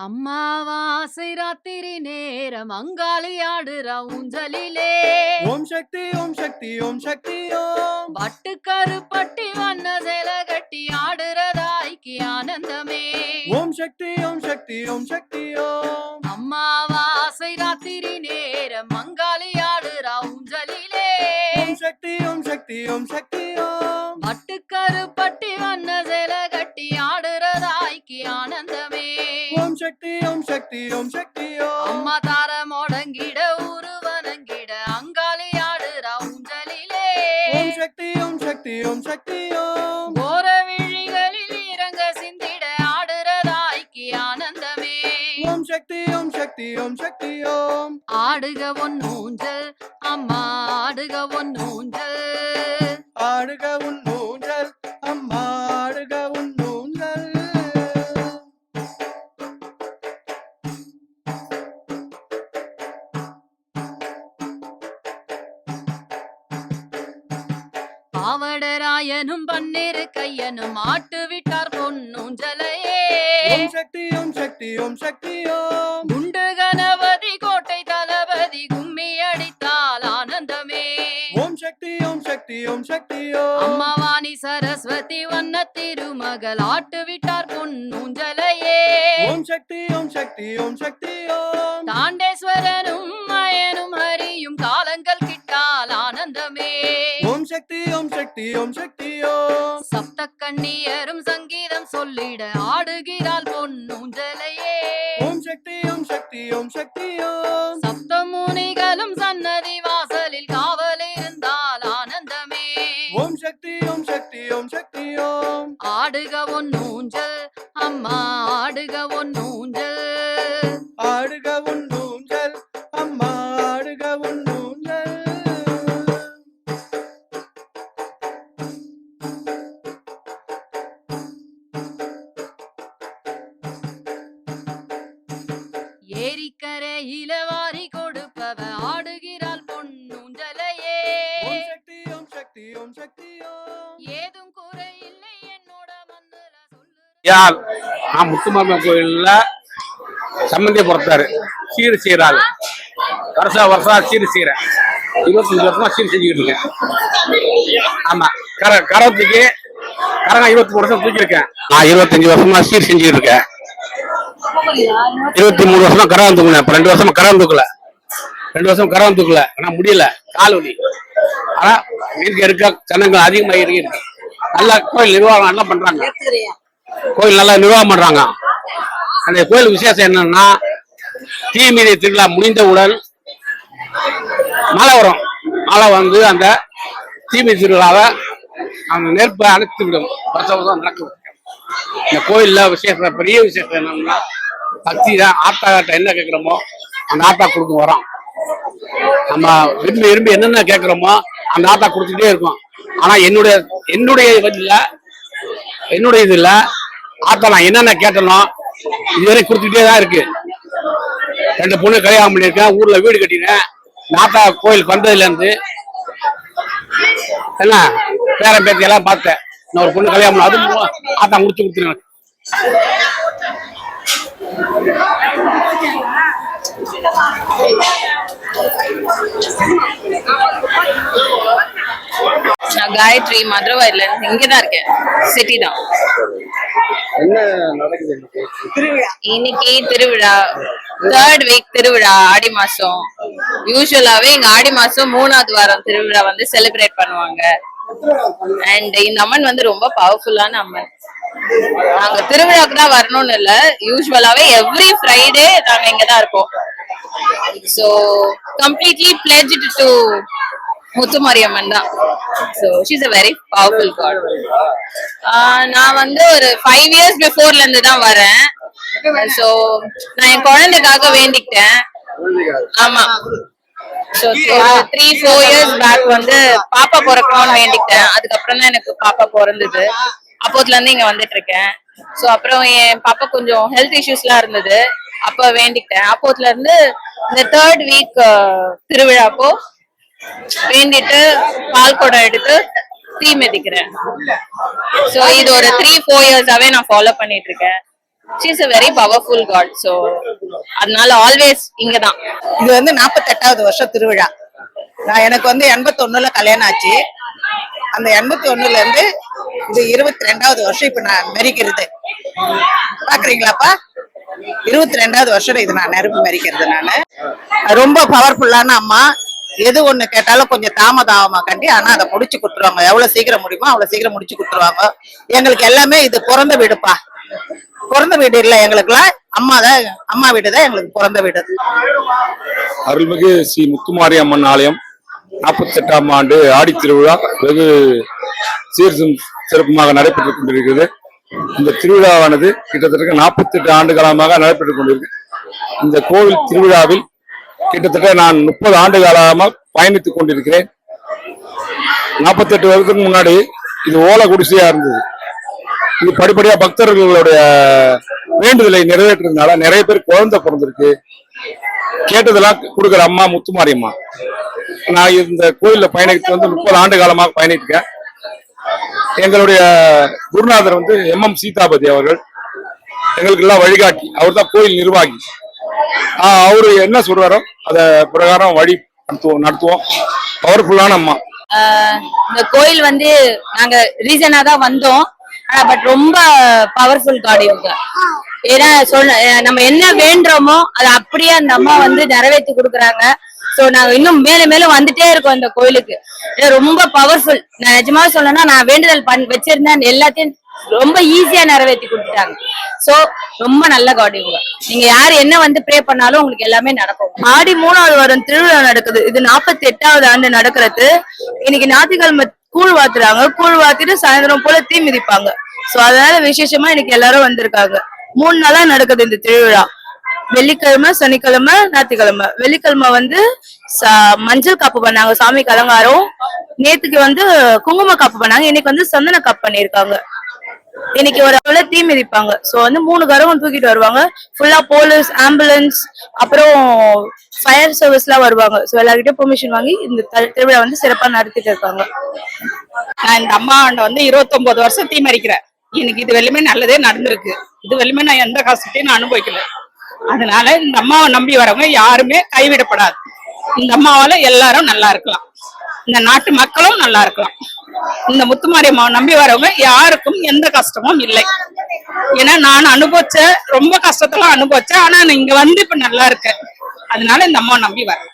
அம்மாவாசை ராத்திரி நேரம் அங்காளி ஆடுறா ஊஞ்சலிலே. ஓம் சக்தி ஓம் சக்தி ஓம் சக்தி ஓம். பட்டுக்கரு பட்டி வண்ண சேல கட்டி ஆடுறதாய்க்கு ஆனந்தமே. ஓம் சக்தி ஓம் சக்தி ஓம் சக்தி ஓம். அம்மாவாசை ராத்திரி நேரம் அங்காளி ஆடுறா ஊஞ்சலிலே. ஓம் சக்தி ஓம் சக்தி ஓம் சக்தி ஓம். பட்டுக்கரு பட்டி வண்ண சேல கட்டி ஆடுறதாய்க்கு ஆனந்தமே. ஓம் சக்தி ஓம் சக்தி ஓம் சக்தி ஓம். அம்மா தார முடங்கிட உருவனங்கிட அங்காளி ஆடுறா ஊஞ்சலிலே. ஓம் சக்தி ஓம் சக்தி ஓம் சக்தி ஓம். போற விழிகளில் இறங்க சிந்திட ஆடுறதாய்க்கு ஆனந்தமே. ஓம் சக்தி ஓம் சக்தி ஓம் சக்தி ஓம். ஆடுக ஒன்னூஞ்சல் அம்மா ஆடுக ஒன்னூஞ்சல். ஆடுக உன் ஊஞ்சல் அம்மா ஆடுக உன் ஊஞ்சல். பாவடராயனும் பன்னிரு கையனும் ஆட்டு விட்டார் பொன்னூஞ்சலையே. ஓம் சக்தி ஓம் சக்தி ஓம் சக்தி ஓம். குண்டு கணபதி கோட்டை தளபதி கும்மி அடித்தால் ஆனந்தமே. ஓம் சக்தி ஓம் சக்தி ஓம் சக்தி ஓம். அம்மாவாணி சரஸ்வதி வண்ண திருமகள் ஆட்டு விட்டார் பொன்னூஞ்சலையே. ஓம் சக்தி ஓம் சக்தி ஓம் சக்தி ஓம். தாண்டேஸ்வரனும் மயனும் ஹரியும் காலங்கள் கிட்டால் ஆனந்தமே. ஓம் சக்தி ஓம் சக்தி ஓம் சக்தி ஓம். சப்த கண்ணியரும் சங்கீதம் சொல்லிட ஆடுகிறாள் பொன்னூஞ்சலையே. ஓம் சக்தி ஓம் சக்தி ஓம் சக்தி ஓம். சப்த முனிகளும் சன்னதி வாசலில் காவல் இருந்தால் ஆனந்தமே. ஓம் சக்தி ஓம் சக்தி ஓம் சக்தி ஓம். ஆடுக ஒன்னூஞ்சல் அம்மா ஆடுக ஒன்னூஞ்சல். ஆடுக உன் ஊஞ்சல் அம்மா ஆடுக உன் ஊஞ்சல். ஏரிக்கரையில வாரி கொடுப்பவ ஆடுகிறாள் பொன்னூஞ்சலையே. ஓம் சக்தி ஓம் சக்தி ஓம் சக்தி ஓம். ஏதும் குறையில்லை என்னோட மண்ணுல சொல்லு. யார் நான் முத்துமாரியம்மன் கோயில்ல சம்பந்தியை பொறுத்தாரு சீர் செய்யறாள். வருஷம் சீர் செய்யறேன். 25 வருஷமா சீர் செஞ்சுக்கிட்டு இருக்கேன். ஆமா கரத்துக்கு கரங்க 23 வருஷம் தூக்கியிருக்கேன். நான் 25 வருஷமா சீர் செஞ்சுக்கிட்டு இருக்கேன். 23 வருஷமா கரகம் தூக்குனேன். இப்ப 2 வருஷமா கரகம் தூக்கல. 2 வருஷம் கரகம் தூக்கல. ஆனா முடியல, கால் வலி. ஆனா இருக்க ஜனங்கள் அதிகமாக இருக்கு. நல்லா கோயில் நிர்வாகம் நல்லா பண்றாங்க. கோயில் நல்லா நிர்வாகம் பண்றாங்க. அந்த கோயில் விசேஷம் என்னன்னா, தீமிதி திருவிழா முடிந்தவுடன் மழை வரும். மழை வந்து அந்த தீமிதி திருவிழாவை அந்த நெருப்பை அணைத்து விடும். வருஷம் நடக்கும். இந்த கோயில்ல விசேஷம், பெரிய விசேஷம் என்னன்னா பக்தி தான். ஆத்தாட்ட என்ன கேட்கிறோமோ அந்த ஆத்தா கொடுக்க வரோம். நம்ம விரும்பி விரும்பி என்னென்ன கேட்கிறோமோ அந்த ஆத்தா கொடுத்துட்டே இருக்கும். ஆனா என்னுடைய இதுல ஆத்தா நான் என்னென்ன கேட்டனோ இதுவரை கொடுத்துட்டே தான் இருக்கு. 2 பொண்ணு கல்யாணம் பண்ணியிருக்கேன். ஊர்ல வீடு கட்டினேன். ஆத்தா கோயிலுக்கு வந்ததுல இருந்து என்ன பேரன் பேத்தி எல்லாம் பார்த்தேன். நான் ஒரு பொண்ணு கல்யாணம் அது ஆத்தா முடிச்சு கொடுத்துருவேன். நான் காயத்ரி மதுரவாயில இங்கதான் இருக்கேன். சிட்டி தான். என்ன நடக்குது இன்னைக்கு திருவிழா, 3rd வீக் திருவிழா. ஆடி மாசம் யூஸ்வலாவே இங்க ஆடி மாசம் 3வது வாரம் திருவிழா வந்து செலிப்ரேட் பண்ணுவாங்க. அண்ட் இந்த அம்மன் வந்து ரொம்ப பவர்ஃபுல்லான அம்மன். நாங்க திருவிழாக்கு தான் வரணும்னு இல்ல, யூஸ்வலாவே எவ்ரி ஃப்ரைடே நாங்க இங்கதான் இருப்போம். So completely pledged to Muthumariamman தான். So she's a very powerful god. நான் வந்து ஒரு 5 years பிஃபோர்ல இருந்து தான் வரேன். So நான் என் குழந்தைக்காக வேண்டிக்கிட்டேன். ஆமா. So 3-4 years பேக் வந்து பாப்பா பிறக்கணும்னு வேண்டிக்கிட்டேன். அதுக்கப்புறம் தான் எனக்கு பாப்பா பிறந்தது. அப்போதுல இருந்து இங்க வந்துட்டு இருக்கேன். சோ அப்புறம் என் பாப்பா கொஞ்சம் ஹெல்த் இஷ்யூஸ்லாம் இருந்தது. அப்ப வேண்டிக்கிட்டேன். அப்போதுல இருந்து இந்த 3rd வீக் திருவிழாப்போ வேண்டிட்டு பால் குடம் எடுத்து தீ மிதிக்கிறேன். சோ இது ஒரு 3-4 இயர்ஸாவே நான் ஃபாலோ பண்ணிட்டு இருக்கேன். she is a very powerful god, so அதனால ஆல்வேஸ் இங்கதான். இது வந்து 48வது வருஷம் திருவிழா. எனக்கு வந்து 81ல கல்யாணம் ஆச்சு. அந்த 81ல இருந்து இது 22வது வருஷம் இப்ப நான் மெரிக்கிறது. பாக்குறீங்களாப்பா? 22வது வருஷம் இது நான் நெருப்பு மெரிக்கிறது. நானு ரொம்ப பவர்ஃபுல்லான அம்மா. எது ஒண்ணு கேட்டாலும் கொஞ்சம் தாமதமா கண்டி, ஆனா அதை முடிச்சு கொடுத்துருவாங்க. எவ்வளவு சீக்கிரம் முடியுமோ அவ்வளவு சீக்கிரம் முடிச்சு கொடுத்துருவாங்க. எங்களுக்கு எல்லாமே இது பிறந்த வீடுப்பா. பிறந்த வீடு இல்ல எங்களுக்குலாம், அம்மா வீடு தான் எங்களுக்கு பிறந்த வீடு. அருள்மிகு ஸ்ரீ முத்துமாரி அம்மன் ஆலயம் 48ஆம் ஆண்டு ஆடி திருவிழா வெகு சீர்சும் சிறப்புமாக நடைபெற்றுக் கொண்டிருக்கிறது. இந்த திருவிழாவானது கிட்டத்தட்ட 48 ஆண்டு காலமாக நடைபெற்றுக் கொண்டிருக்கு. இந்த கோவில் திருவிழாவில் கிட்டத்தட்ட நான் 30 ஆண்டு காலமாக பயணித்துக் கொண்டிருக்கிறேன். 48 வருடத்துக்கு முன்னாடி இது ஓலை குடிசையா இருந்தது. இது படிப்படியா பக்தர்களுடைய வேண்டுதலை நிறைவேற்றுறதுனால நிறைய பேர் குழந்தை பிறந்திருக்கு. கேட்டதெல்லாம் கொடுக்குற அம்மா முத்துமாரி அம்மா. நான் இந்த கோயில்ல பயணித்து வந்து 30 ஆண்டு காலமாக பயணிக்கிறேன். எங்களுடைய குருநாதர் வந்து MM சீதாபதி அவர்கள் எங்களுக்கு எல்லாம் வழிகாட்டி. அவர் தான் கோயில் நிர்வாகி. அவரு என்ன சொல்றாரோ அத பிரகாரம் வழி நடத்துவோம். பவர்ஃபுல்லான அம்மா. இந்த கோயில் வந்து நாங்க ரீசனா தான் வந்தோம். ஆனா பட் ரொம்ப பவர்ஃபுல் காட் இவங்க. ஏன்னா நம்ம என்ன வேண்டுறோமோ அதை அப்படியே அந்த அம்மா வந்து நிறைவேற்றி கொடுக்குறாங்க. சோ நாங்க இன்னும் மேல மேல வந்துட்டே இருக்கோம் இந்த கோயிலுக்கு. ரொம்ப பவர்ஃபுல். நான் நிஜமா சொல்லணும்னா நான் வேண்டுதல் வச்சிருந்தேன், எல்லாத்தையும் ரொம்ப ஈஸியா நிறைவேற்றி கொடுத்துட்டாங்க. சோ ரொம்ப நல்ல காட் இவங்க. நீங்க யாரு என்ன வந்து ப்ரே பண்ணாலும் உங்களுக்கு எல்லாமே நடக்கும். ஆடி 3வது வாரம் திருவிழா நடக்குது. இது 48வது ஆண்டு நடக்கிறது. இன்னைக்கு ஞாயிற்றுக்கிழமை கூழ் வாத்துறாங்க. கூழ் வாத்திட்டு சாயந்தரம் போல தீ மிதிப்பாங்க. சோ அதனால விசேஷமா இன்னைக்கு எல்லாரும் வந்திருக்காங்க. 3 நாளா நடக்குது இந்த திருவிழா. வெள்ளிக்கிழமை, சனிக்கிழமை, ஞாயிற்றுக்கிழமை. வெள்ளிக்கிழமை வந்து மஞ்சள் காப்பு பண்ணாங்க, சாமிக்கு அலங்காரம். நேத்துக்கு வந்து குங்கும காப்பு பண்ணாங்க. இன்னைக்கு வந்து சந்தன காப்பு பண்ணிருக்காங்க. இன்னைக்கு ஒரு அளவுல தீ மிதிப்பாங்க. சோ வந்து 3 கரகம் தூக்கிட்டு வருவாங்க. ஃபுல்லா போலீஸ், ஆம்புலன்ஸ், அப்புறம் ஃபயர் சர்வீஸ் எல்லாம் வருவாங்க. சோ எல்லார்கிட்டயும் பெர்மிஷன் வாங்கி இந்த திருவிழா வந்து சிறப்பா நடத்திட்டு இருக்காங்க. நான் இந்த அம்மாண்ட வந்து 29 வருஷம் தீ மறிக்கிறேன். எனக்கு இது வெள்ளுமே நல்லதே நடந்திருக்கு. இது வெள்ளுமே நான் எந்த கஷ்டத்தையும் நான் அனுபவிக்கல. அதனால இந்த அம்மாவை நம்பி வரவங்க யாருமே கைவிடப்படாது. இந்த அம்மாவால எல்லாரும் நல்லா இருக்கலாம். இந்த நாட்டு மக்களும் நல்லா இருக்கலாம். இந்த முத்துமாரி அம்மாவை நம்பி வரவங்க யாருக்கும் எந்த கஷ்டமும் இல்லை. ஏன்னா நான் அனுபவிச்சேன், ரொம்ப கஷ்டத்தெல்லாம் அனுபவிச்சேன். ஆனா நான் இங்க வந்து இப்ப நல்லா இருக்கேன். அதனால இந்த அம்மாவை நம்பி வரேன்.